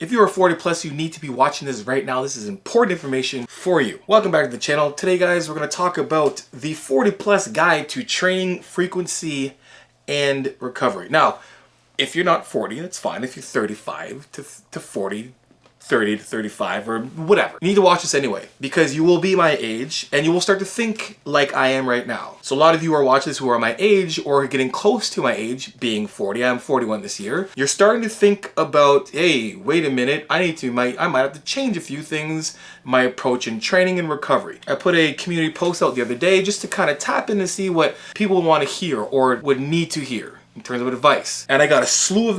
If you are 40 plus, you need to be watching this right now. This is important information for you. Welcome back to the channel. Today, guys, we're going to talk about the 40 plus guide to training, frequency, and recovery. Now, if you're not 40, that's fine. If you're 35 to 40, 30 to 35 or whatever, you need to watch this anyway because you will be my age and you will start to think like I am right now. So a lot of you are watching this who are my age or getting close to my age, being 40. I'm 41 this year. You're starting to think about, hey, wait a minute, I might have to change a few things, my approach in training and recovery. I put a community post out the other day just to kind of tap in and see what people want to hear or would need to hear in terms of advice. And I got a slew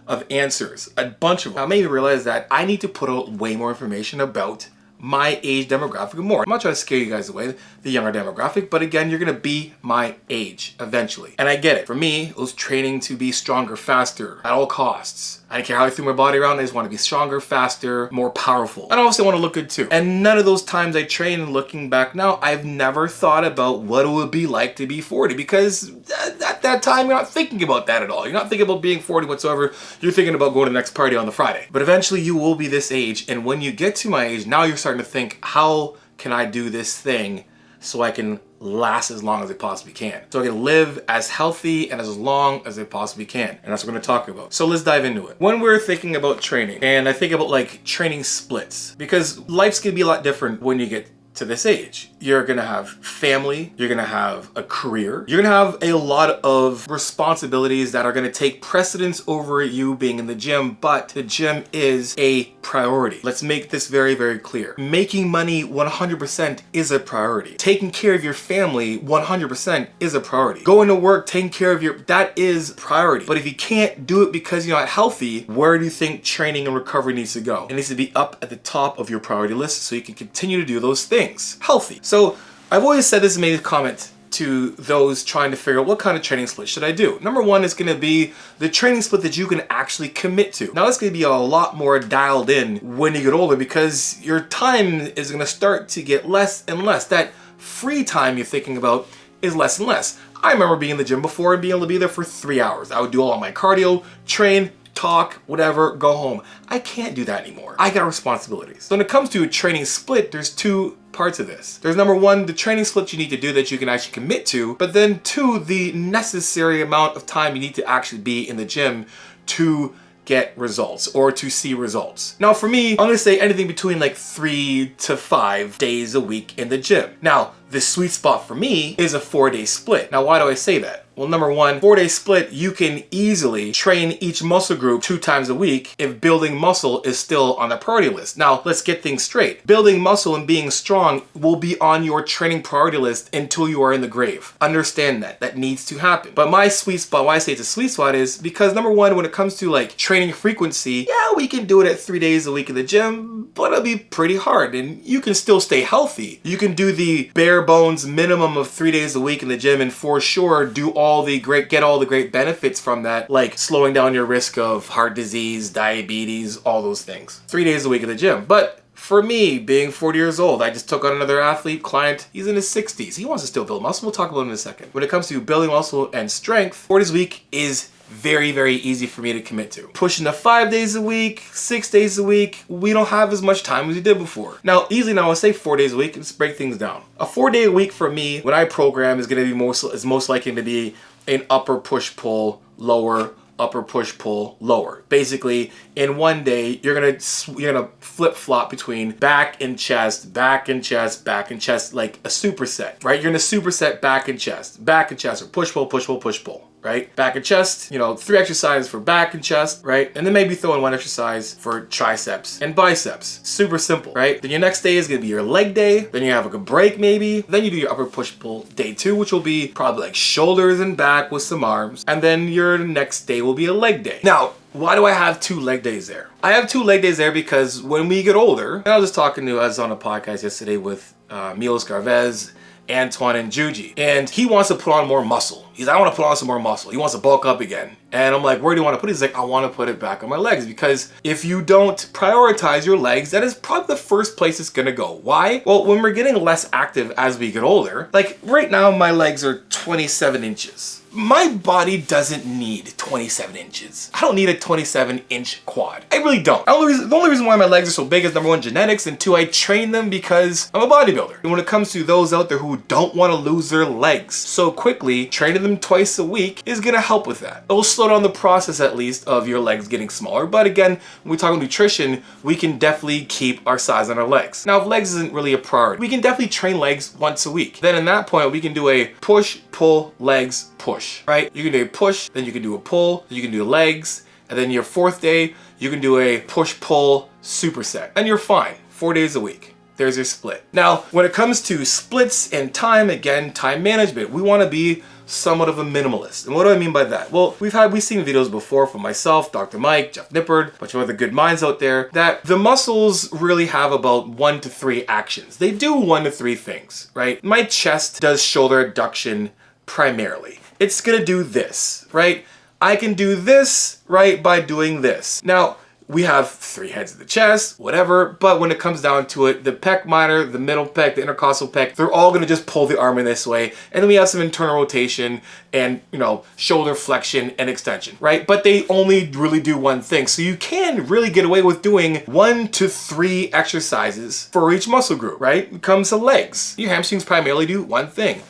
of answers, a bunch of them. I made me realize that I need to put out way more information about my age demographic and more. I'm not trying to scare you guys away, the younger demographic, but again, you're gonna be my age eventually. And I get it. For me, it was training to be stronger, faster, at all costs. I didn't care how I threw my body around, I just want to be stronger, faster, more powerful. And obviously I want to look good too. And none of those times I trained and looking back now, I've never thought about what it would be like to be 40 because at that time you're not thinking about that at all. You're not thinking about being 40 whatsoever. You're thinking about going to the next party on the Friday. But eventually you will be this age, and when you get to my age, now you're starting to think, how can I do this thing so I can last as long as I possibly can? So I can live as healthy and as long as I possibly can. And that's what we're gonna talk about. So let's dive into it. When we're thinking about training, and I think about like training splits, because life's gonna be a lot different when you get to this age. You're gonna have family, you're gonna have a career, you're gonna have a lot of responsibilities that are gonna take precedence over you being in the gym, but the gym is a priority. Let's make this very, very clear. Making money 100% is a priority. Taking care of your family 100% is a priority. Going to work, taking care of that is priority. But if you can't do it because you're not healthy, where do you think training and recovery needs to go? It needs to be up at the top of your priority list so you can continue to do those things. Healthy. So I've always said this and made a comment to those trying to figure out what kind of training split should I do. Number one is going to be the training split that you can actually commit to. Now it's going to be a lot more dialed in when you get older because your time is going to start to get less and less. That free time you're thinking about is less and less. I remember being in the gym before and being able to be there for 3 hours. I would do all my cardio, train, talk, whatever, go home. I can't do that anymore. I got responsibilities. So when it comes to a training split, there's two parts of this. There's number one, the training split you need to do that you can actually commit to, but then two, the necessary amount of time you need to actually be in the gym to get results or to see results. Now for me, I'm gonna say anything between like 3 to 5 days a week in the gym. Now, the sweet spot for me is a 4-day split. Now, why do I say that? Well, number one, 4-day split, you can easily train each muscle group 2 times a week if building muscle is still on the priority list. Now, let's get things straight. Building muscle and being strong will be on your training priority list until you are in the grave. Understand that. That needs to happen. But my sweet spot, why I say it's a sweet spot is because number one, when it comes to like training frequency, yeah, we can do it at 3 days a week in the gym, but it'll be pretty hard and you can still stay healthy. You can do the bare bones minimum of 3 days a week in the gym and for sure get all the great benefits from that, like slowing down your risk of heart disease, diabetes, all those things. 3 days a week in the gym. But for me, being 40 years old, I just took on another athlete, client, he's in his 60s. He wants to still build muscle. We'll talk about it in a second. When it comes to building muscle and strength, 4 days a week is very, very easy for me to commit to. Pushing to 5 days a week, 6 days a week, we don't have as much time as we did before. Now, I'll say 4 days a week. Let's break things down. A 4-day a week for me, when I program, is going to be most likely to be an upper push-pull, lower, upper push-pull, lower. Basically, in one day, you're gonna flip-flop between back and chest, back and chest, back and chest, like a superset, right? You're gonna superset back and chest, or push-pull, push-pull, push-pull. Right? Back and chest, 3 exercises for back and chest, right? And then maybe throw in 1 exercise for triceps and biceps. Super simple, right? Then your next day is gonna be your leg day. Then you have like a break maybe. Then you do your upper push-pull day 2, which will be probably like shoulders and back with some arms. And then your next day will be a leg day. Now, why do I have 2 leg days there? I have 2 leg days there because when we get older, and I was just talking to us on a podcast yesterday with Milos Garvez, Antoine and Juji, and he wants to put on more muscle. He's like, I want to put on some more muscle. He wants to bulk up again. And I'm like, where do you want to put it? He's like, I want to put it back on my legs, because if you don't prioritize your legs, that is probably the first place it's going to go. Why? Well, when we're getting less active as we get older, like right now, my legs are 27 inches. My body doesn't need 27 inches. I don't need a 27-inch quad. I really don't. The only reason why my legs are so big is number one, genetics, and two, I train them because I'm a bodybuilder. And when it comes to those out there who don't want to lose their legs so quickly, training them twice a week is gonna help with that. It'll slow down the process at least of your legs getting smaller. But again, when we talk about nutrition, we can definitely keep our size on our legs. Now, if legs isn't really a priority, we can definitely train legs once a week. Then at that point, we can do a push, pull, legs, push, right? You can do a push, then you can do a pull, then you can do legs, and then your fourth day, you can do a push-pull superset, and you're fine. 4 days a week. There's your split. Now, when it comes to splits and time, again, time management, we want to be somewhat of a minimalist. And what do I mean by that? Well, we've seen videos before from myself, Dr. Mike, Jeff Nippard, a bunch of other good minds out there, that the muscles really have about 1 to 3 actions. They do 1 to 3 things, right? My chest does shoulder adduction primarily. It's gonna do this, right? I can do this, right, by doing this. Now, we have 3 heads of the chest, whatever, but when it comes down to it, the pec minor, the middle pec, the intercostal pec, they're all gonna just pull the arm in this way, and then we have some internal rotation and, you know, shoulder flexion and extension, right? But they only really do one thing, so you can really get away with doing 1 to 3 exercises for each muscle group, right? When it comes to legs, your hamstrings primarily do one thing,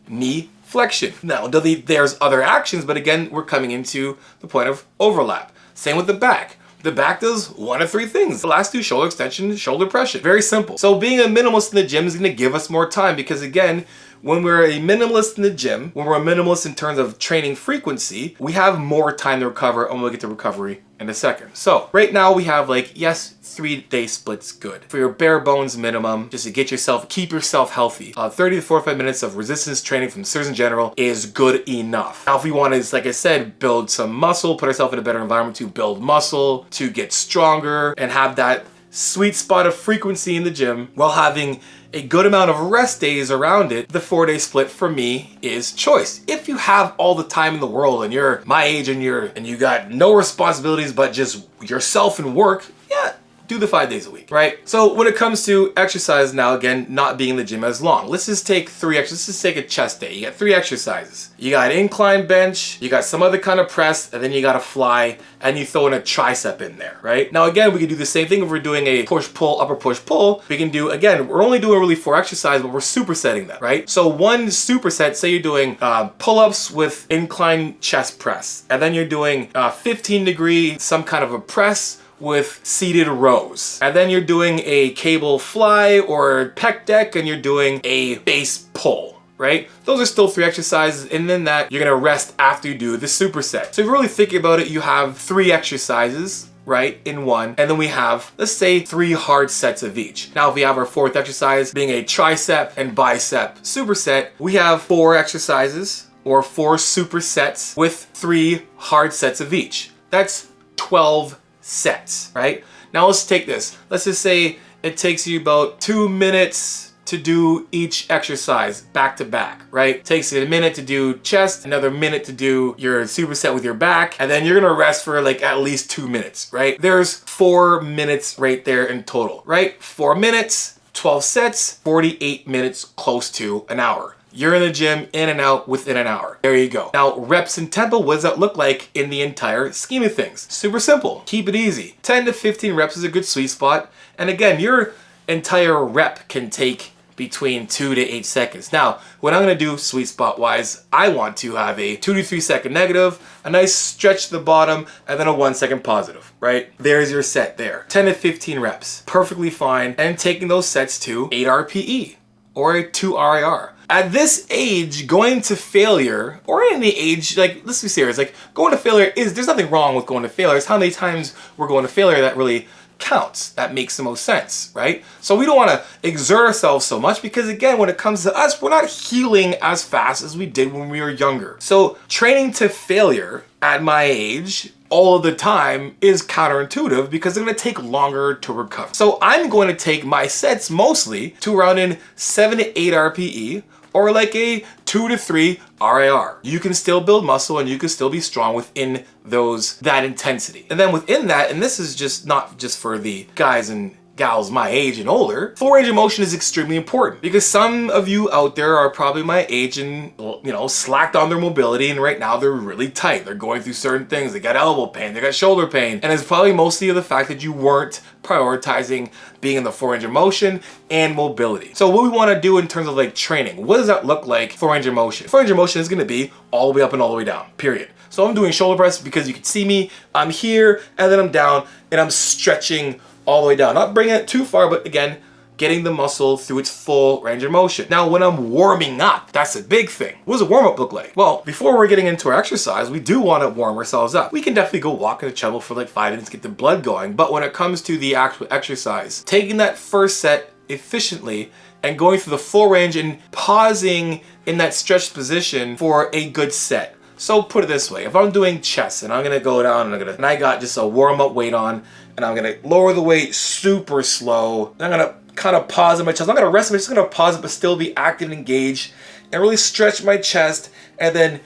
knee flexion. Now, there's other actions, but again, we're coming into the point of overlap. Same with the back. The back does 1 of 3 things. The last 2, shoulder extension, shoulder pressure. Very simple. So being a minimalist in the gym is gonna give us more time, because again, when we're a minimalist in the gym, when we're a minimalist in terms of training frequency, we have more time to recover, and we'll get to recovery in a second. So right now we have, like, yes, 3-day splits good. For your bare bones minimum, just to keep yourself healthy. 30 to 45 minutes of resistance training from Surgeon General is good enough. Now if we want to, like I said, build some muscle, put ourselves in a better environment to build muscle, to get stronger, and have that sweet spot of frequency in the gym while having a good amount of rest days around it, the 4-day split for me is choice. If you have all the time in the world and you're my age and you got no responsibilities but just yourself and work, yeah, do the 5 days a week, right? So when it comes to exercise now, again, not being in the gym as long, let's just take let's just take a chest day. You got 3 exercises. You got incline bench, you got some other kind of press, and then you got a fly, and you throw in a tricep in there, right? Now again, we can do the same thing if we're doing a push-pull, upper push-pull. We can do, again, we're only doing really 4 exercises, but we're supersetting them, right? So one superset, say you're doing pull-ups with incline chest press, and then you're doing 15-degree, some kind of a press with seated rows. And then you're doing a cable fly or pec deck, and you're doing a base pull, right? Those are still 3 exercises, and then that you're gonna rest after you do the superset. So if you're really thinking about it, you have 3 exercises, right, in one, and then we have, let's say, 3 hard sets of each. Now if we have our 4th exercise being a tricep and bicep superset, we have 4 exercises or 4 supersets with 3 hard sets of each. That's 12 sets, right? Now let's take this. Let's just say it takes you about 2 minutes to do each exercise back to back, right? Takes you a minute to do chest, another minute to do your superset with your back, and then you're gonna rest for like at least 2 minutes, right? There's 4 minutes right there in total, right? 4 minutes, 12 sets, 48 minutes, close to an hour. You're in the gym, in and out, within an hour. There you go. Now, reps and tempo, what does that look like in the entire scheme of things? Super simple. Keep it easy. 10 to 15 reps is a good sweet spot. And again, your entire rep can take between 2 to 8 seconds. Now, what I'm gonna do sweet spot wise, I want to have a 2 to 3 second negative, a nice stretch to the bottom, and then a 1 second positive, right? There's your set there. 10 to 15 reps, perfectly fine. And taking those sets to 8 RPE or a 2 RIR. At this age, going to failure, or any age, like, let's be serious, like, going to failure there's nothing wrong with going to failure. It's how many times we're going to failure that really counts. That makes the most sense, right? So we don't want to exert ourselves so much, because again, when it comes to us, we're not healing as fast as we did when we were younger. So training to failure at my age all of the time is counterintuitive, because it's going to take longer to recover. So I'm going to take my sets mostly to around in 7 to 8 RPE, or like a 2 to 3 RIR. You can still build muscle and you can still be strong within that intensity. And then within that, and this is just not just for the guys and gals my age and older, full range of motion is extremely important because some of you out there are probably my age and, you know, slacked on their mobility, and right now they're really tight. They're going through certain things. They got elbow pain, they got shoulder pain, and it's probably mostly the fact that you weren't prioritizing being in the full range of motion and mobility. So what we want to do in terms of like training, what does that look like? Full range of motion. Full range of motion is going to be all the way up and all the way down, period. So I'm doing shoulder press because you can see me, I'm here and then I'm down and I'm stretching all the way down. Not bringing it too far, but again, getting the muscle through its full range of motion. Now, when I'm warming up, that's a big thing. What does a warm-up look like? Well, before we're getting into our exercise, we do want to warm ourselves up. We can definitely go walk in the treadmill for like 5 minutes, get the blood going. But when it comes to the actual exercise, taking that first set efficiently and going through the full range and pausing in that stretched position for a good set. So put it this way, if I'm doing chest and I'm gonna go down and I got just a warm-up weight on, and I'm gonna lower the weight super slow, and I'm gonna kind of pause in my chest. I'm not gonna rest, I'm just gonna pause it but still be active and engaged and really stretch my chest and then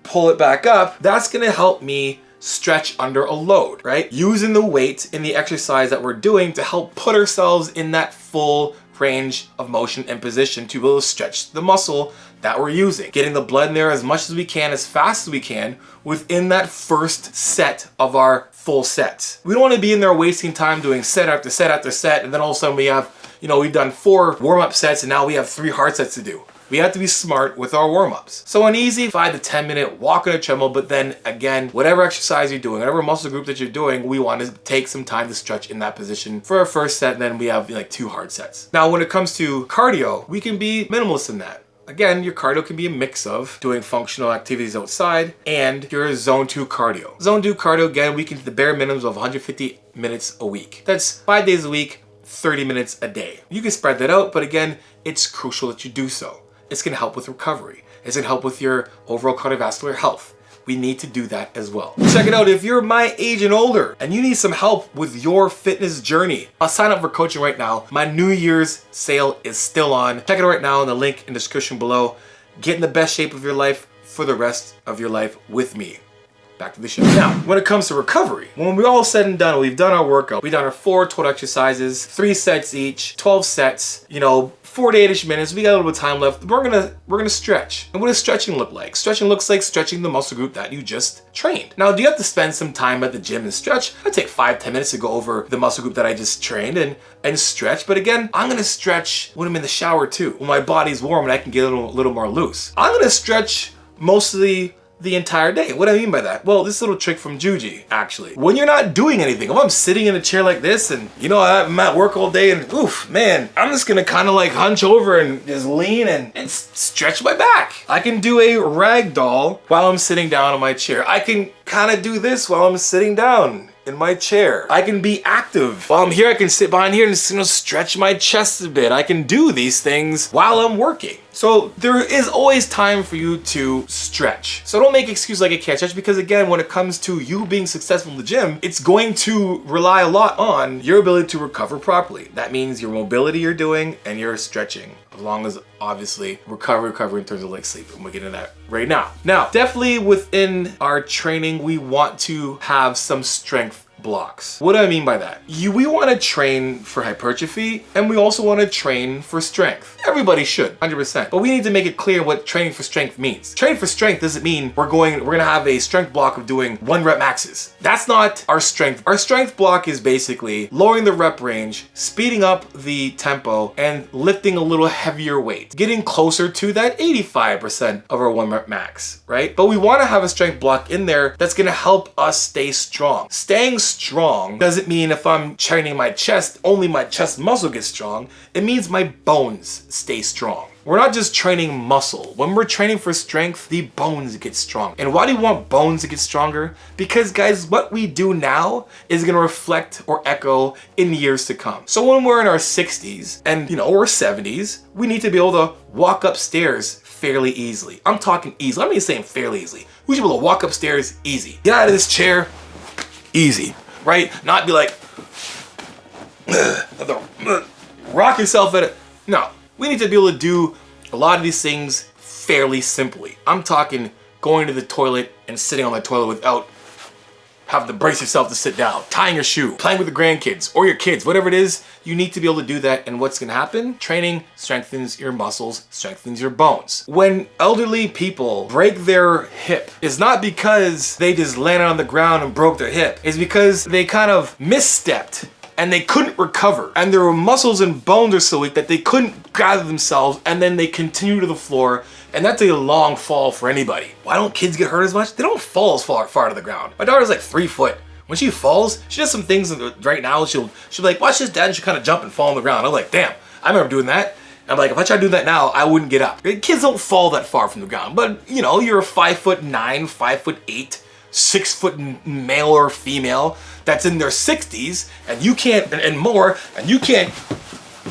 pull it back up. That's gonna help me stretch under a load, right? Using the weight in the exercise that we're doing to help put ourselves in that full range of motion and position to be able to stretch the muscle that we're using. Getting the blood in there as much as we can, as fast as we can, within that first set of our full sets. We don't want to be in there wasting time doing set after set after set, and then all of a sudden we have, you know, we've done 4 warm-up sets and now we have 3 hard sets to do. We have to be smart with our warm-ups. So an easy 5 to 10 minute walk on a treadmill, but then again, whatever exercise you're doing, whatever muscle group that you're doing, we want to take some time to stretch in that position for our first set, and then we have like 2 hard sets. Now, when it comes to cardio, we can be minimalist in that. Again, your cardio can be a mix of doing functional activities outside and your zone 2 cardio. Zone 2 cardio, again, we can do the bare minimums of 150 minutes a week. That's 5 days a week, 30 minutes a day. You can spread that out, but again, it's crucial that you do so. It's gonna help with recovery. It's gonna help with your overall cardiovascular health. We need to do that as well. Check it out, if you're my age and older and you need some help with your fitness journey, I'll sign up for coaching right now. My New Year's sale is still on. Check it out right now in the link in the description below. Get in the best shape of your life for the rest of your life with me. Back to the show. Now, when it comes to recovery, when we're all said and done, we've done our workout, we've done our 4 total exercises, 3 sets each, 12 sets, you know, 48-ish minutes, we got a little bit of time left. We're gonna stretch. And what does stretching look like? Stretching looks like stretching the muscle group that you just trained. Now, do you have to spend some time at the gym and stretch? I take 5-10 minutes to go over the muscle group that I just trained and stretch. But again, I'm gonna stretch when I'm in the shower too, when my body's warm and I can get a little more loose. I'm gonna stretch mostly the entire day. What do I mean by that? Well, this little trick from Juji, actually. When you're not doing anything, if I'm sitting in a chair like this and, you know, I'm at work all day and, oof, man, I'm just gonna kind of like hunch over and just lean and stretch my back. I can do a ragdoll while I'm sitting down in my chair. I can kind of do this while I'm sitting down in my chair. I can be active. While I'm here, I can sit behind here and just, you know, stretch my chest a bit. I can do these things while I'm working. So there is always time for you to stretch. So don't make excuses like I can't stretch, because again, when it comes to you being successful in the gym, it's going to rely a lot on your ability to recover properly. That means your mobility you're doing and your stretching, as long as obviously recovery in terms of like sleep. And we'll get into that right now. Now, definitely within our training, we want to have some strength blocks. What do I mean by that? We want to train for hypertrophy, and we also want to train for strength. Everybody should, 100%. But we need to make it clear what training for strength means. Training for strength doesn't mean we're gonna have a strength block of doing 1 rep maxes. That's not our strength. Our strength block is basically lowering the rep range, speeding up the tempo, and lifting a little heavier weight, getting closer to that 85% of our 1 rep max, right? But we want to have a strength block in there that's gonna help us stay strong. Staying strong doesn't mean if I'm training my chest, only my chest muscle gets strong. It means my bones stay strong. We're not just training muscle. When we're training for strength, the bones get strong. And why do you want bones to get stronger? Because guys, what we do now is gonna reflect or echo in years to come. So when we're in our 60s and, you know, or 70s, we need to be able to walk upstairs fairly easily. I'm talking easily. I'm not even saying fairly easily. We should be able to walk upstairs easy. Get out of this chair easy, right? Not be like, rock yourself at it. No, we need to be able to do a lot of these things fairly simply. I'm talking going to the toilet and sitting on the toilet without having to brace yourself to sit down, tying your shoe, playing with the grandkids or your kids, whatever it is, you need to be able to do that. And what's gonna happen? Training strengthens your muscles, strengthens your bones. When elderly people break their hip, it's not because they just landed on the ground and broke their hip. It's because they kind of misstepped and they couldn't recover. And their muscles and bones are so weak that they couldn't gather themselves, and then they continue to the floor. And that's a long fall for anybody. Why don't kids get hurt as much? They don't fall as far to the ground. My daughter's like 3 foot. When she falls, she does some things right now. She'll be like, watch this, Dad, and she'll kind of jump and fall on the ground. I'm like, damn, I remember doing that. I'm like, if I tried doing that now, I wouldn't get up. Kids don't fall that far from the ground. But you know, you're a 5'9", 5'8", 6 foot male or female that's in their 60s, and you can't, and more, and you can't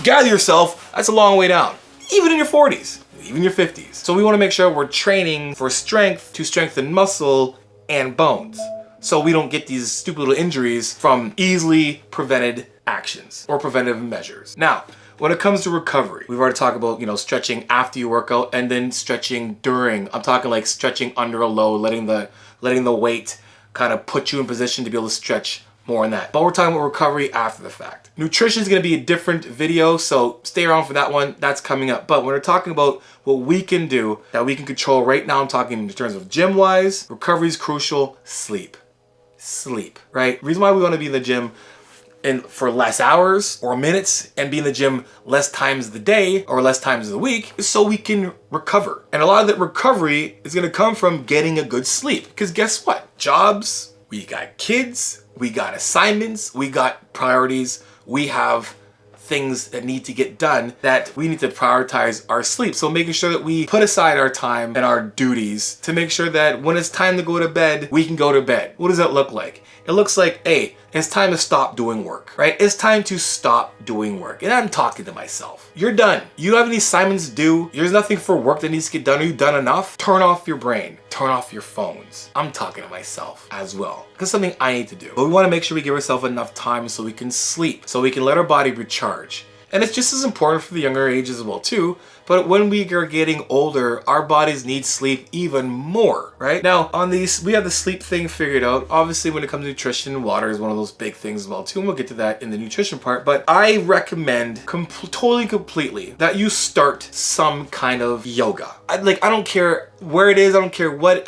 gather yourself. That's a long way down. Even in your 40s. Even your 50s. So we want to make sure we're training for strength to strengthen muscle and bones, so we don't get these stupid little injuries from easily prevented actions or preventive measures. Now, when it comes to recovery, we've already talked about, you know, stretching after you work out and then stretching during. I'm talking like stretching under a load, letting the weight kind of put you in position to be able to stretch more on that. But we're talking about recovery after the fact. Nutrition is going to be a different video, so stay around for that one. That's coming up. But when we're talking about what we can do that we can control right now, I'm talking in terms of gym-wise, recovery is crucial. Sleep, right? Reason why we want to be in the gym for less hours or minutes and be in the gym less times of the day or less times of the week is so we can recover. And a lot of that recovery is going to come from getting a good sleep. Because guess what? Jobs, we got kids, we got assignments, we got priorities, we have things that need to get done that we need to prioritize our sleep. So making sure that we put aside our time and our duties to make sure that when it's time to go to bed, we can go to bed. What does that look like? It looks like, hey, it's time to stop doing work, right? It's time to stop doing work. And I'm talking to myself. You're done. You don't have any assignments due. There's nothing for work that needs to get done. Are you done enough? Turn off your brain. Turn off your phones. I'm talking to myself as well, because something I need to do. But we want to make sure we give ourselves enough time so we can sleep, so we can let our body recharge. And it's just as important for the younger ages as well too. But when we are getting older, our bodies need sleep even more, right? Now, on these, we have the sleep thing figured out. Obviously, when it comes to nutrition, water is one of those big things as well too, and we'll get to that in the nutrition part. But I recommend completely that you start some kind of yoga. I don't care where it is, I don't care what,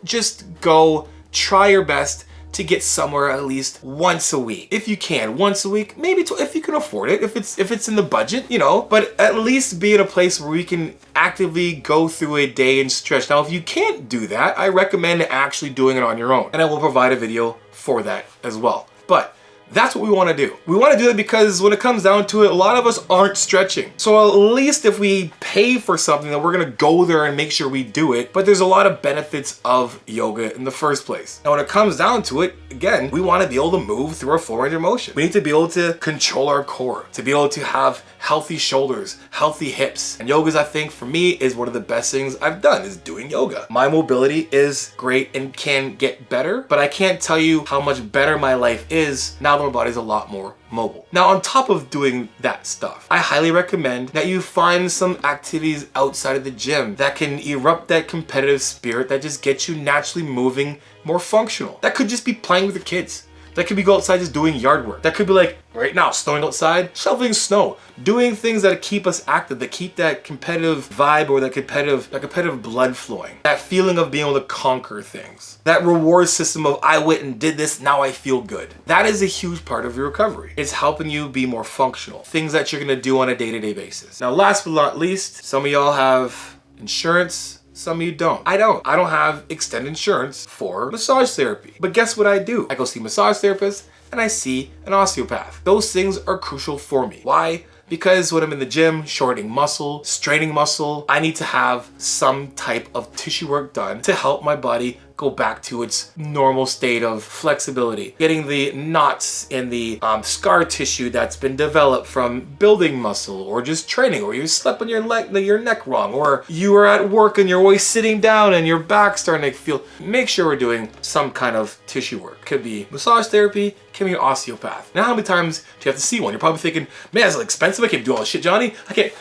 just go, try your best to get somewhere at least once a week. If you can, once a week, maybe if you can afford it, if it's in the budget, you know, but at least be in a place where we can actively go through a day and stretch. Now, if you can't do that, I recommend actually doing it on your own. And I will provide a video for that as well. But that's what we want to do. We want to do it because when it comes down to it, a lot of us aren't stretching. So at least if we pay for something, that we're going to go there and make sure we do it. But there's a lot of benefits of yoga in the first place. Now, when it comes down to it, again, we want to be able to move through our full range of motion. We need to be able to control our core, to be able to have healthy shoulders, healthy hips. And yoga, I think, for me, is one of the best things I've done, is doing yoga. My mobility is great and can get better, but I can't tell you how much better my life is now that my body's a lot more mobile. Now, on top of doing that stuff, I highly recommend that you find some activities outside of the gym that can erupt that competitive spirit that just gets you naturally moving, more functional. That could just be playing with the kids. That could be go outside just doing yard work. That could be like right now, snowing outside, shoveling snow, doing things that keep us active, that keep that competitive vibe or that competitive blood flowing. That feeling of being able to conquer things. That reward system of I went and did this, now I feel good. That is a huge part of your recovery. It's helping you be more functional. Things that you're gonna do on a day-to-day basis. Now, last but not least, some of y'all have insurance. Some of you don't. I don't have extended insurance for massage therapy. But guess what I do? I go see massage therapists and I see an osteopath. Those things are crucial for me. Why? Because when I'm in the gym, shortening muscle, straining muscle, I need to have some type of tissue work done to help my body go back to its normal state of flexibility. Getting the knots in the scar tissue that's been developed from building muscle or just training, or you slept on your neck wrong, or you were at work and you're always sitting down and your back's starting to feel. Make sure we're doing some kind of tissue work. Could be massage therapy, can be an osteopath. Now, how many times do you have to see one? You're probably thinking, man, it's expensive. I can't do all this shit, Johnny. I can't.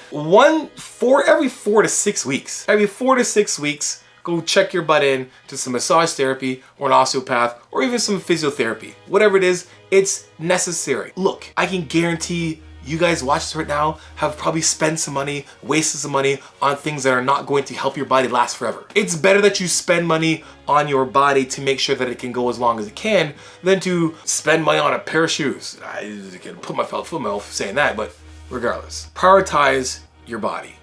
Every 4 to 6 weeks. Every 4 to 6 weeks, go check your butt in to some massage therapy or an osteopath or even some physiotherapy. Whatever it is, it's necessary. Look, I can guarantee you guys watch this right now have probably spent some money, wasted some money on things that are not going to help your body last forever. It's better that you spend money on your body to make sure that it can go as long as it can than to spend money on a pair of shoes. I can put my foot off saying that, but regardless, prioritize your body,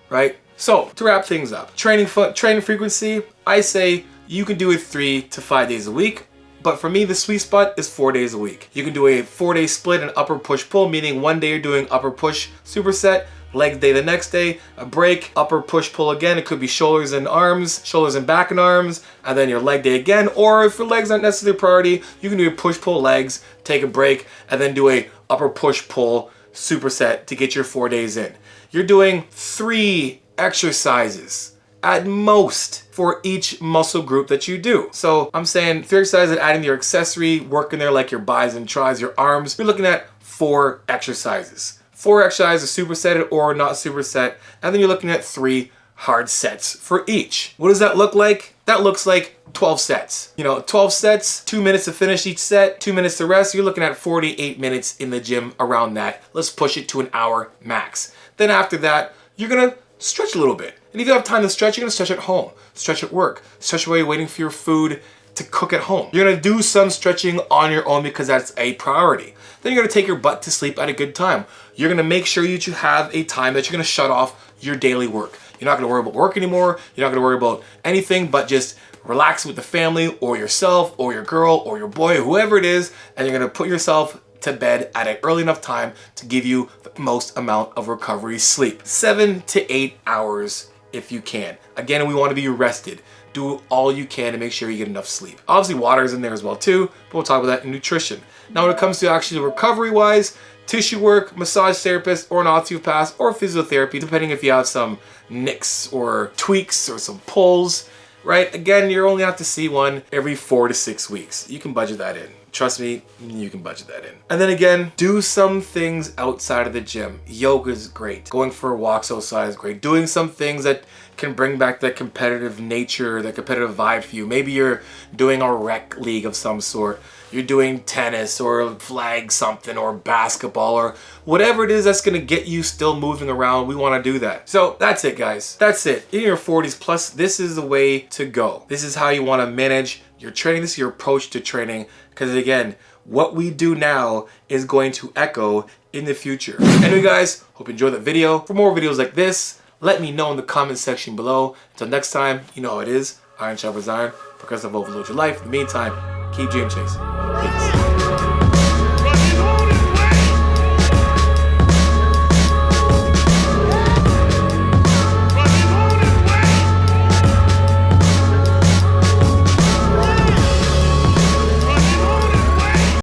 right? So to wrap things up, training frequency, I say you can do it 3 to 5 days a week. But for me, the sweet spot is 4 days a week. You can do a 4-day split and upper push-pull, meaning one day you're doing upper push superset, leg day the next day, a break, upper push-pull again. It could be shoulders and arms, shoulders and back and arms, and then your leg day again. Or if your legs aren't necessarily a priority, you can do a push-pull legs, take a break, and then do a upper push-pull superset to get your 4 days in. You're doing 3 exercises at most for each muscle group that you do. So I'm saying 3 exercises and adding your accessory work in there, like your bis and tris, your arms. You're looking at 4 exercises. 4 exercises, superset or not superset, and then you're looking at 3 hard sets for each. What does that look like? That looks like 12 sets. 12 sets, 2 minutes to finish each set, 2 minutes to rest. You're looking at 48 minutes in the gym around that. Let's push it to an hour max. Then after that, you're gonna stretch a little bit. And if you have time to stretch, you're gonna stretch at home, stretch at work, stretch while you're waiting for your food to cook at home. You're gonna do some stretching on your own because that's a priority. Then you're gonna take your butt to sleep at a good time. You're gonna make sure that you have a time that you're gonna shut off your daily work. You're not gonna worry about work anymore. You're not gonna worry about anything but just relax with the family or yourself or your girl or your boy, whoever it is, and you're gonna put yourself to bed at an early enough time to give you the most amount of recovery sleep. 7 to 8 hours if you can. Again, we want to be rested. Do all you can to make sure you get enough sleep. Obviously, water is in there as well too, but we'll talk about that in nutrition. Now, when it comes to actually recovery-wise, tissue work, massage therapist, or an osteopath, or physiotherapy, depending if you have some nicks or tweaks or some pulls, right? Again, you only have to see one every 4 to 6 weeks. You can budget that in. Trust me, you can budget that in. And then again, do some things outside of the gym. Yoga is great. Going for walks outside is great. Doing some things that can bring back that competitive nature, that competitive vibe for you. Maybe you're doing a rec league of some sort. You're doing tennis or flag something or basketball or whatever it is that's gonna get you still moving around. We wanna do that. So that's it, guys. That's it. In your 40s plus, this is the way to go. This is how you wanna manage your training. This is your approach to training. Because again, what we do now is going to echo in the future. Anyway, guys, hope you enjoyed the video. For more videos like this, let me know in the comment section below. Until next time, you know how it is. Iron sharpens iron. Progressive overload your life. In the meantime, keep dream chasing. Peace.